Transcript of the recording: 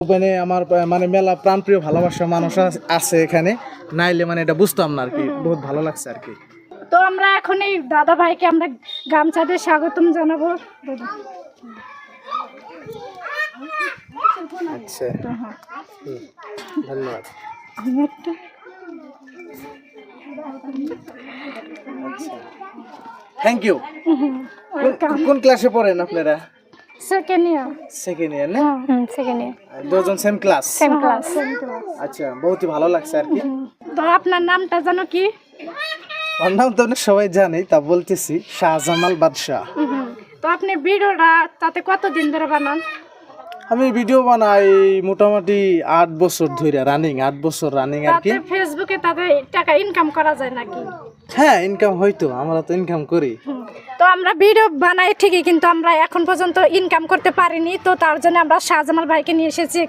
মানে আমার মানে মেলা প্রাণপ্রিয় ভালোবাসা মানুষ আছে এখানে, নাইলে মানে এটা বুঝতাম না আর কি। বহুত ভালো লাগছে আর কি। তো আমরা এখন এই দাদা ভাইকে আমরা গামছা দিয়ে স্বাগতম জানাবো। আচ্ছা, ধন্যবাদ। Thank you. কোন ক্লাসে পড়েন আপনারা? Second year. সেকেন্ড ইয়ার না? Second year. দুজন সেম ক্লাস? Same class. আচ্ছা, বহুতই ভালো লাগছে আর কি। তো আপনার নামটা জানো কি? আমার নাম তো অনেক সবাই জানে, তা বলতেছি শাহজামাল বাদশাহ। তো আপনি ভিডিওটা তাতে কতদিন ধরে বানান? আমি ভিডিও বানাই মোটামুটি 8 বছর ধরে, রানিং 8 বছর রানিং আর কি। তাতে ফেসবুকে তাতে টাকা ইনকাম করা যায় নাকি? হ্যাঁ, ইনকাম হয়তো, আমরা তো ইনকাম করি। তো আমরা ভিডিও বানাই ঠিকই, কিন্তু আমরা এখন পর্যন্ত ইনকাম করতে পারিনি। তো তার জন্য আমরা শাহজামাল ভাইকে নিয়ে এসেছি।